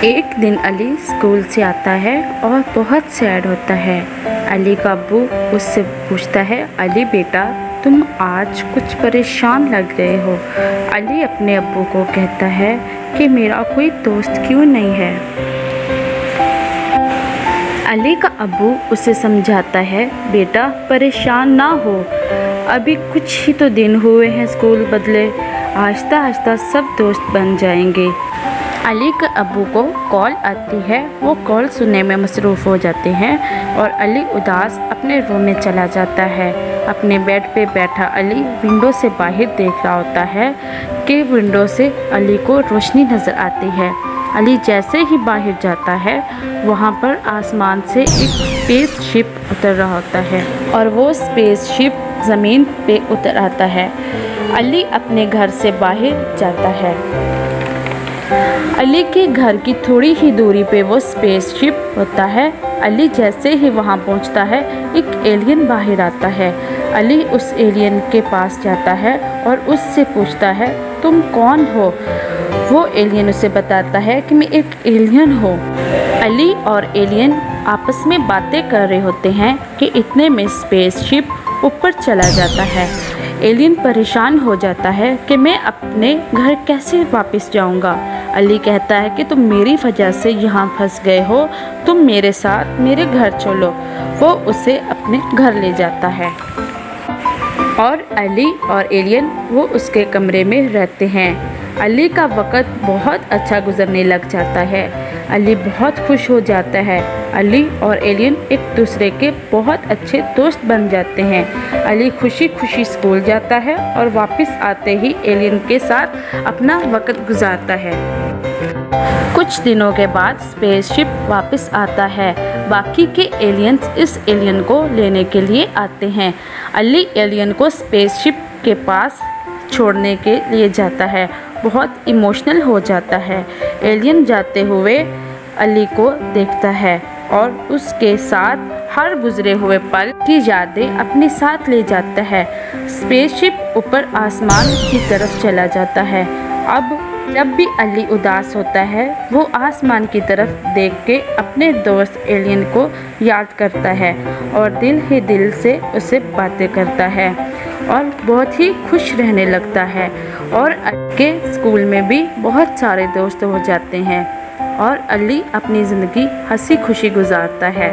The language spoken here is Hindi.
एक दिन अली स्कूल से आता है और बहुत सैड होता है। अली का अब्बू उससे पूछता है, अली बेटा तुम आज कुछ परेशान लग रहे हो। अली अपने अब्बू को कहता है कि मेरा कोई दोस्त क्यों नहीं है। अली का अब्बू उसे समझाता है, बेटा परेशान ना हो, अभी कुछ ही तो दिन हुए हैं स्कूल बदले, आहिस्ता आहिस्ता सब दोस्त बन जाएंगे। अली के अब्बू को कॉल आती है, वो कॉल सुनने में मसरूफ़ हो जाते हैं और अली उदास अपने रूम में चला जाता है। अपने बेड पे बैठा अली विंडो से बाहर देख रहा होता है कि विंडो से अली को रोशनी नज़र आती है। अली जैसे ही बाहर जाता है वहाँ पर आसमान से एक स्पेसशिप उतर रहा होता है और वो स्पेसशिप ज़मीन पे उतर आता है। अली अपने घर से बाहर जाता है। अली के घर की थोड़ी ही दूरी पे वो स्पेसशिप होता है। अली जैसे ही वहाँ पहुँचता है एक एलियन बाहर आता है। अली उस एलियन के पास जाता है और उससे पूछता है, तुम कौन हो? वो एलियन उसे बताता है कि मैं एक एलियन हूँ। अली और एलियन आपस में बातें कर रहे होते हैं कि इतने में स्पेसशिप ऊपर चला जाता है। एलियन परेशान हो जाता है कि मैं अपने घर कैसे वापस जाऊंगा। अली कहता है कि तुम मेरी वजह से यहाँ फंस गए हो, तुम मेरे साथ मेरे घर चलो। वो उसे अपने घर ले जाता है और अली और एलियन वो उसके कमरे में रहते हैं। अली का वक़्त बहुत अच्छा गुजरने लग जाता है। अली बहुत खुश हो जाता है। अली और एलियन एक दूसरे के बहुत अच्छे दोस्त बन जाते हैं। अली खुशी खुशी स्कूल जाता है और वापस आते ही एलियन के साथ अपना वक़्त गुजारता है। कुछ दिनों के बाद स्पेसशिप वापस आता है। बाकी के एलियंस इस एलियन को लेने के लिए आते हैं। अली एलियन को स्पेसशिप के पास छोड़ने के लिए जाता है, बहुत इमोशनल हो जाता है। एलियन जाते हुए अली को देखता है और उसके साथ हर गुजरे हुए पल की यादें अपने साथ ले जाता है। स्पेसशिप ऊपर आसमान की तरफ चला जाता है। अब जब भी अली उदास होता है वो आसमान की तरफ देख के अपने दोस्त एलियन को याद करता है और दिल ही दिल से उसे बातें करता है और बहुत ही खुश रहने लगता है। और अली के स्कूल में भी बहुत सारे दोस्त हो जाते हैं और अली अपनी ज़िंदगी हंसी खुशी गुजारता है।